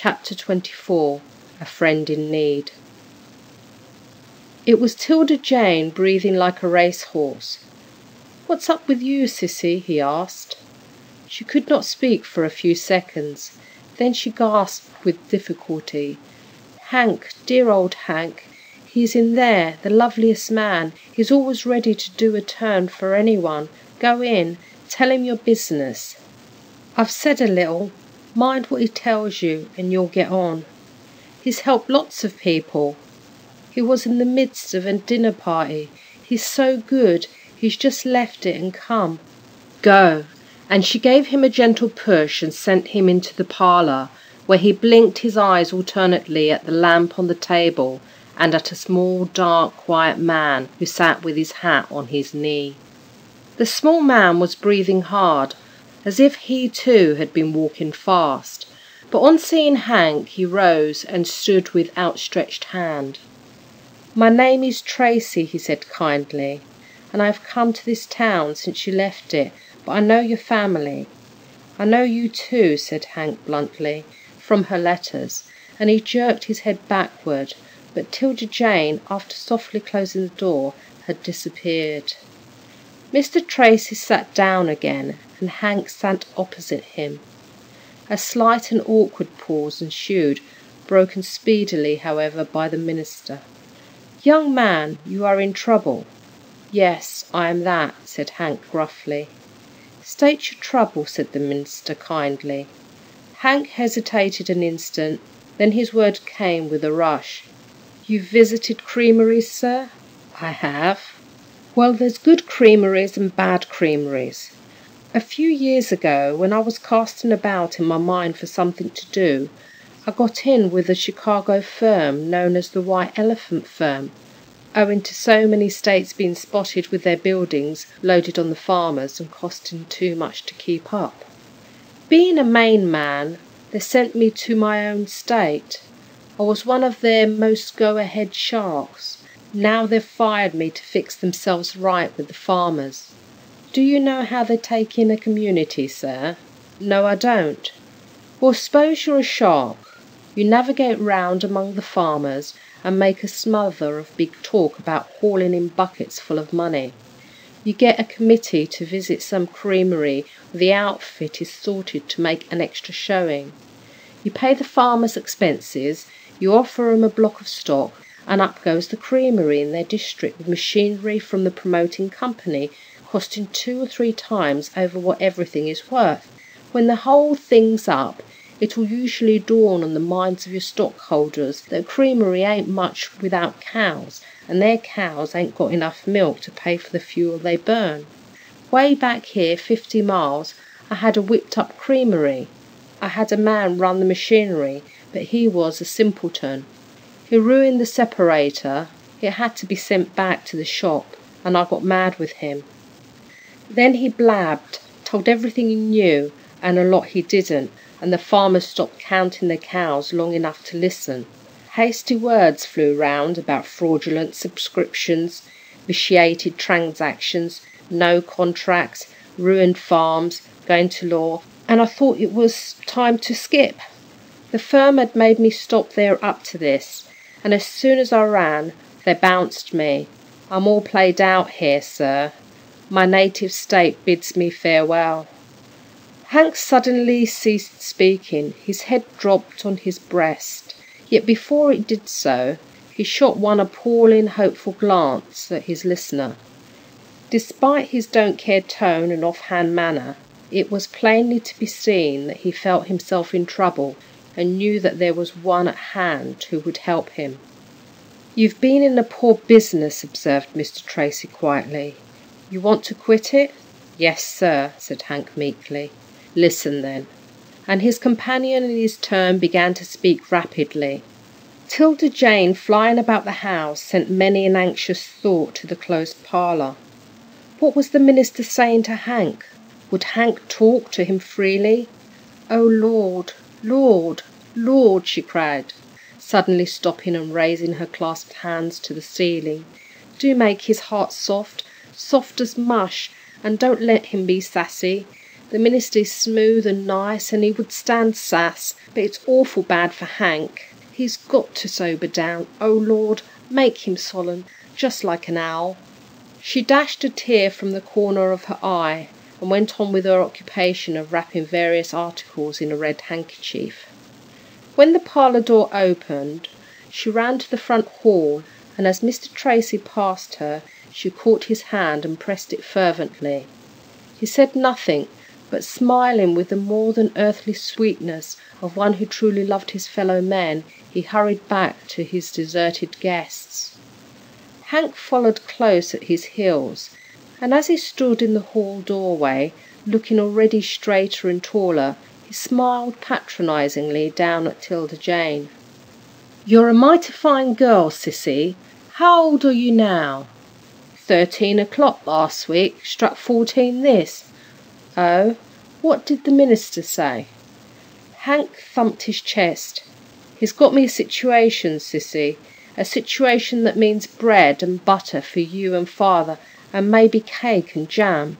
Chapter 24. A Friend in Need. It was 'Tilda Jane, breathing like a racehorse. "What's up with you, Sissy?" he asked. She could not speak for a few seconds. Then she gasped with difficulty. "Hank, dear old Hank. He's in there, the loveliest man. He's always ready to do a turn for anyone. Go in. Tell him your business." "I've said a little. Mind what he tells you, and you'll get on. He's helped lots of people. He was in the midst of a dinner party. He's so good, he's just left it and come. Go." And she gave him a gentle push and sent him into the parlour, where he blinked his eyes alternately at the lamp on the table and at a small, dark, quiet man who sat with his hat on his knee. The small man was breathing hard, as if he too had been walking fast, but on seeing Hank he rose and stood with outstretched hand. "My name is Tracy," he said kindly, "and I have come to this town since you left it, but I know your family." "I know you too," said Hank bluntly, "from her letters," and he jerked his head backward, but 'Tilda Jane, after softly closing the door, had disappeared. Mr. Tracy sat down again, and Hank sat opposite him. A slight and awkward pause ensued, broken speedily, however, by the minister. "Young man, you are in trouble." "Yes, I am that," said Hank gruffly. "State your trouble," said the minister kindly. Hank hesitated an instant, then his word came with a rush. "You've visited creameries, sir?" "I have." "Well, there's good creameries and bad creameries. A few years ago, when I was casting about in my mind for something to do, I got in with a Chicago firm known as the White Elephant Firm, owing to so many states being spotted with their buildings loaded on the farmers and costing too much to keep up. Being a Maine man, they sent me to my own state. I was one of their most go-ahead sharks. Now they've fired me to fix themselves right with the farmers. Do you know how they take in a community, sir?" "No, I don't." "Well, suppose you're a shark. You navigate round among the farmers and make a smother of big talk about hauling in buckets full of money. You get a committee to visit some creamery where the outfit is sorted to make an extra showing. You pay the farmers' expenses, you offer 'em a block of stock, and up goes the creamery in their district with machinery from the promoting company costing 2 or 3 times over what everything is worth. When the whole thing's up, it'll usually dawn on the minds of your stockholders that a creamery ain't much without cows, and their cows ain't got enough milk to pay for the fuel they burn. Way back here, 50 miles, I had a whipped-up creamery. I had a man run the machinery, but he was a simpleton. He ruined the separator. It had to be sent back to the shop, and I got mad with him. Then he blabbed, told everything he knew and a lot he didn't, and the farmers stopped counting their cows long enough to listen. Hasty words flew round about fraudulent subscriptions, vitiated transactions, no contracts, ruined farms, going to law, and I thought it was time to skip. The firm had made me stop there up to this, and as soon as I ran, they bounced me. I'm all played out here, sir. My native state bids me farewell." Hank suddenly ceased speaking. His head dropped on his breast, yet before it did so, he shot one appalling, hopeful glance at his listener. Despite his don't-care tone and off-hand manner, it was plainly to be seen that he felt himself in trouble and knew that there was one at hand who would help him. "You've been in a poor business," observed Mr. Tracy quietly. "You want to quit it?" "Yes, sir," said Hank meekly. "Listen, then." And his companion in his turn began to speak rapidly. 'Tilda Jane, flying about the house, sent many an anxious thought to the closed parlour. What was the minister saying to Hank? Would Hank talk to him freely? "Oh, Lord, Lord, Lord," she cried, suddenly stopping and raising her clasped hands to the ceiling. "Do make his heart soft, soft as mush, and don't let him be sassy. The minister's smooth and nice, and he would stand sass, but it's awful bad for Hank. He's got to sober down. Oh, Lord, make him solemn, just like an owl." She dashed a tear from the corner of her eye and went on with her occupation of wrapping various articles in a red handkerchief. When the parlour door opened, she ran to the front hall, and as Mr. Tracy passed her, she caught his hand and pressed it fervently. He said nothing, but smiling with the more than earthly sweetness of one who truly loved his fellow men, he hurried back to his deserted guests. Hank followed close at his heels, and as he stood in the hall doorway, looking already straighter and taller, he smiled patronisingly down at 'Tilda Jane. "You're a mighty fine girl, Sissy. How old are you now?" 13 o'clock last week, struck 14 this. "Oh, what did the minister say?" Hank thumped his chest. "He's got me a situation, Sissy. A situation that means bread and butter for you and father, and maybe cake and jam."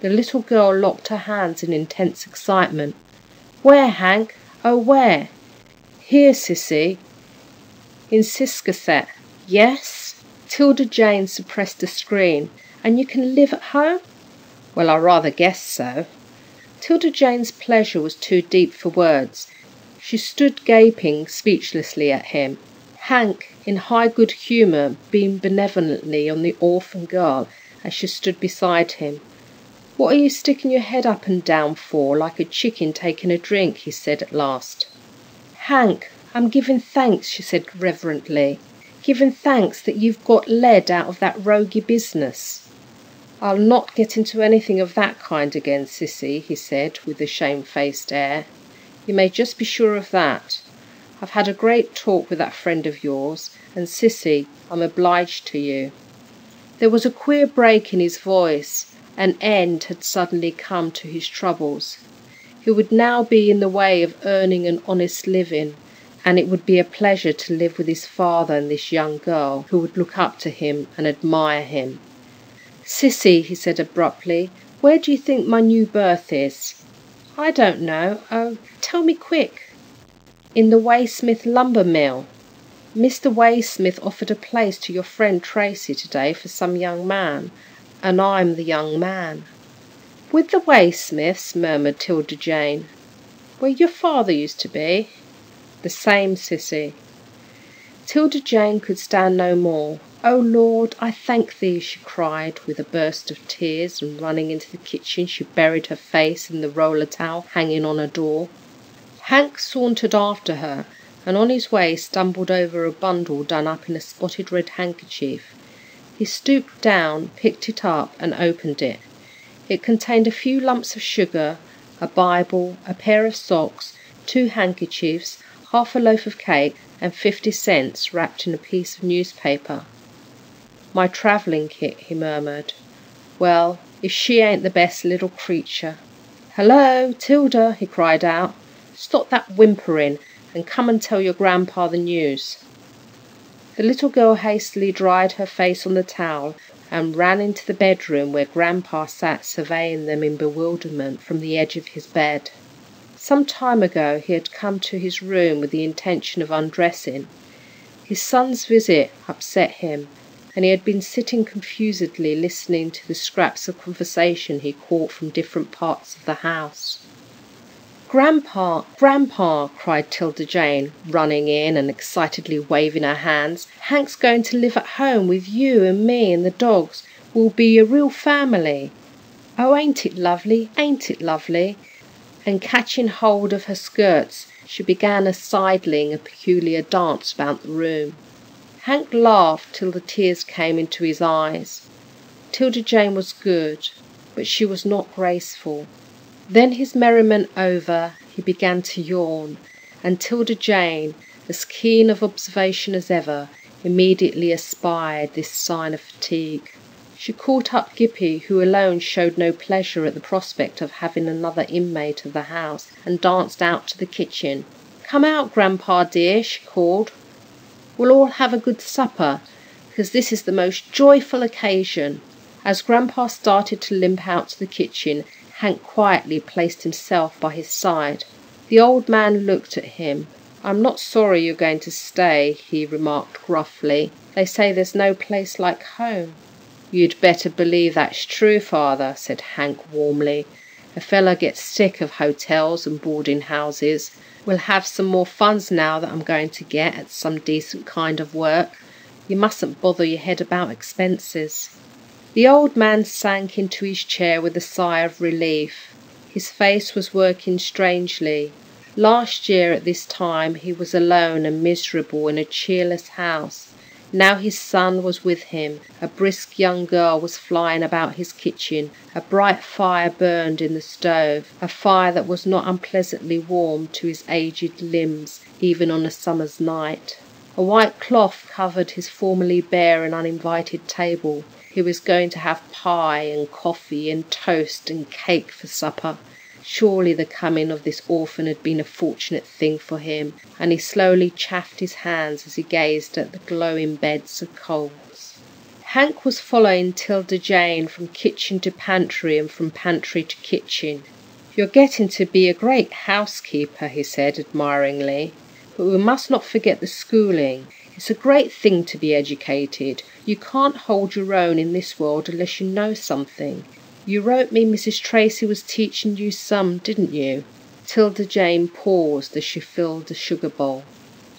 The little girl locked her hands in intense excitement. "Where, Hank? Oh, where?" "Here, Sissy. In Ciscasset." "Yes?" 'Tilda Jane suppressed a scream. "And you can live at home?" "Well, I rather guess so." 'Tilda Jane's pleasure was too deep for words. She stood gaping speechlessly at him. Hank, in high good humour, beamed benevolently on the orphan girl as she stood beside him. "What are you sticking your head up and down for, like a chicken taking a drink?" he said at last. "Hank, I'm giving thanks," she said reverently. "Giving thanks that you've got lead out of that roguey business." "I'll not get into anything of that kind again, Sissy," he said, with a shamefaced air. "You may just be sure of that. I've had a great talk with that friend of yours, and, Sissy, I'm obliged to you." There was a queer break in his voice. An end had suddenly come to his troubles. He would now be in the way of earning an honest living, and it would be a pleasure to live with his father and this young girl, who would look up to him and admire him. "Sissy," he said abruptly, "where do you think my new berth is?" "I don't know. Oh, tell me quick." "In the Waysmith lumber mill. Mr. Waysmith offered a place to your friend Tracy today for some young man, and I'm the young man." "With the Waysmiths?" murmured 'Tilda Jane. "Where your father used to be?" "The same, Sissy." 'Tilda Jane could stand no more. "Oh, Lord, I thank thee," she cried, with a burst of tears, and running into the kitchen she buried her face in the roller towel hanging on a door. Hank sauntered after her, and on his way stumbled over a bundle done up in a spotted red handkerchief. He stooped down, picked it up, and opened it. It contained a few lumps of sugar, a Bible, a pair of socks, 2 handkerchiefs, half a loaf of cake, and 50 cents wrapped in a piece of newspaper. "My travelling kit," he murmured. "Well, if she ain't the best little creature." "Hello, 'Tilda," he cried out. "Stop that whimpering, and come and tell your grandpa the news." The little girl hastily dried her face on the towel and ran into the bedroom, where Grandpa sat surveying them in bewilderment from the edge of his bed. Some time ago he had come to his room with the intention of undressing. His son's visit upset him, and he had been sitting confusedly listening to the scraps of conversation he caught from different parts of the house. "Grandpa, Grandpa!" cried 'Tilda Jane, running in and excitedly waving her hands. "Hank's going to live at home with you and me and the dogs. We'll be a real family. Oh, ain't it lovely? Ain't it lovely?" And catching hold of her skirts, she began a sidling, a peculiar dance about the room. Hank laughed till the tears came into his eyes. 'Tilda Jane was good, but she was not graceful. Then, his merriment over, he began to yawn, and 'Tilda Jane, as keen of observation as ever, immediately espied this sign of fatigue. She caught up Gippy, who alone showed no pleasure at the prospect of having another inmate of the house, and danced out to the kitchen. "Come out, Grandpa dear," she called. "We'll all have a good supper, because this is the most joyful occasion." As Grandpa started to limp out to the kitchen, Hank quietly placed himself by his side. The old man looked at him. "I'm not sorry you're going to stay," he remarked gruffly. "They say there's no place like home." "You'd better believe that's true, father," said Hank warmly. "A fella gets sick of hotels and boarding houses. We'll have some more funds now that I'm going to get at some decent kind of work. You mustn't bother your head about expenses." The old man sank into his chair with a sigh of relief. His face was working strangely. Last year at this time he was alone and miserable in a cheerless house. Now his son was with him, a brisk young girl was flying about his kitchen, a bright fire burned in the stove, a fire that was not unpleasantly warm to his aged limbs even on a summer's night. A white cloth covered his formerly bare and uninvited table. He was going to have pie and coffee and toast and cake for supper. Surely the coming of this orphan had been a fortunate thing for him, and he slowly chafed his hands as he gazed at the glowing beds of coals. Hank was following 'Tilda Jane from kitchen to pantry and from pantry to kitchen. "You're getting to be a great housekeeper," he said admiringly. "But we must not forget the schooling. It's a great thing to be educated. You can't hold your own in this world unless you know something. You wrote me Mrs. Tracy was teaching you some, didn't you?" 'Tilda Jane paused as she filled the sugar bowl.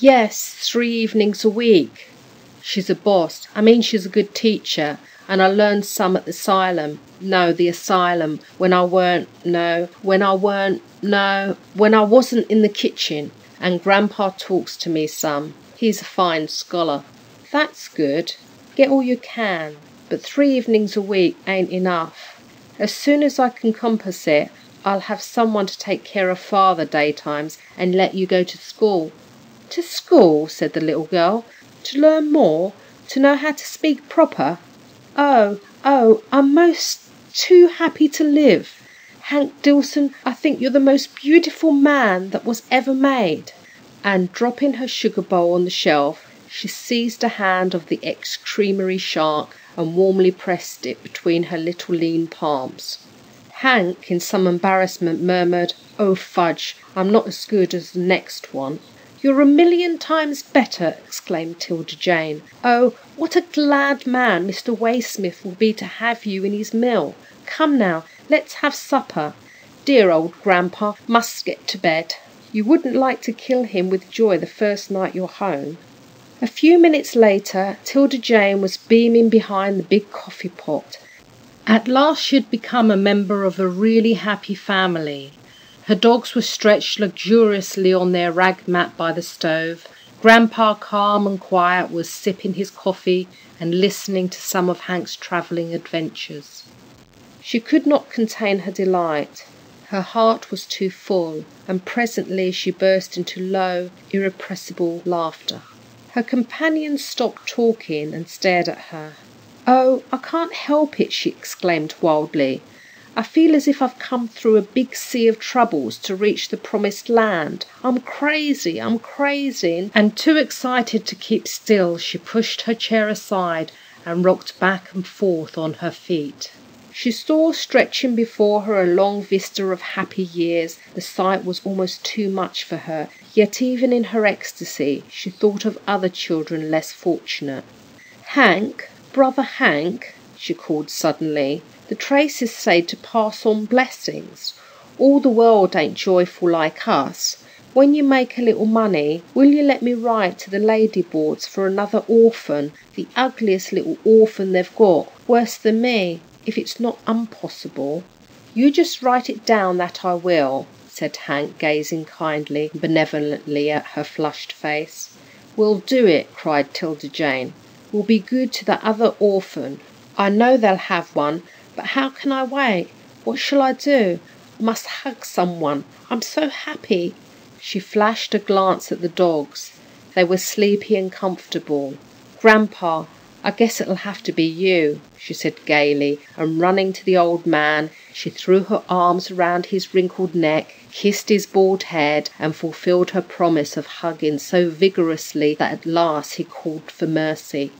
"Yes, 3 evenings a week. She's a boss. I mean she's a good teacher, and I learned some at the asylum. No, the asylum, when I wasn't in the kitchen. And Grandpa talks to me some. He's a fine scholar." "That's good. Get all you can. But 3 evenings a week ain't enough. As soon as I can compass it, I'll have someone to take care of father daytimes and let you go to school." "To school?" said the little girl. "To learn more? To know how to speak proper? Oh, I'm most too happy to live. Hank Dillson, I think you're the most beautiful man that was ever made." And dropping her sugar bowl on the shelf, she seized a hand of the ex-creamery shark and warmly pressed it between her little lean palms. Hank, in some embarrassment, murmured, "Oh, fudge, I'm not as good as the next one." "You're a million times better," exclaimed 'Tilda Jane. "Oh, what a glad man Mr. Waysmith will be to have you in his mill. Come now, let's have supper. Dear old Grandpa must get to bed. You wouldn't like to kill him with joy the first night you're home." A few minutes later, 'Tilda Jane was beaming behind the big coffee pot. At last she had become a member of a really happy family. Her dogs were stretched luxuriously on their rag mat by the stove. Grandpa, calm and quiet, was sipping his coffee and listening to some of Hank's travelling adventures. She could not contain her delight. Her heart was too full, and presently she burst into low, irrepressible laughter. Her companion stopped talking and stared at her. "Oh, I can't help it," she exclaimed wildly. "I feel as if I've come through a big sea of troubles to reach the promised land. I'm crazy, And too excited to keep still, she pushed her chair aside and rocked back and forth on her feet. She saw stretching before her a long vista of happy years. The sight was almost too much for her, yet even in her ecstasy she thought of other children less fortunate. "Hank, brother Hank," she called suddenly, "the Tracys say to pass on blessings. All the world ain't joyful like us. When you make a little money, will you let me write to the lady boards for another orphan, the ugliest little orphan they've got, worse than me, if it's not impossible?" "You just write it down that I will," said Hank, gazing kindly and benevolently at her flushed face. "We'll do it," cried 'Tilda Jane. "We'll be good to the other orphan. I know they'll have one, but how can I wait? What shall I do? I must hug someone. I'm so happy." She flashed a glance at the dogs. They were sleepy and comfortable. "Grandpa, I guess it'll have to be you," she said gaily, and running to the old man, she threw her arms around his wrinkled neck, kissed his bald head, and fulfilled her promise of hugging so vigorously that at last he called for mercy.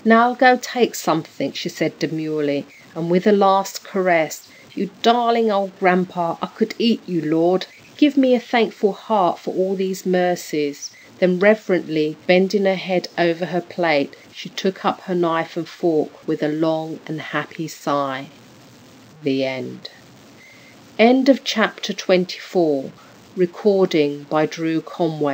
"Now I'll go take something," she said demurely, and with a last caress You darling old grandpa, I could eat you, Lord. Give me a thankful heart for all these mercies. Then reverently bending her head over her plate, she took up her knife and fork with a long and happy sigh. The end. End of chapter 24. Recording by Drew Conway.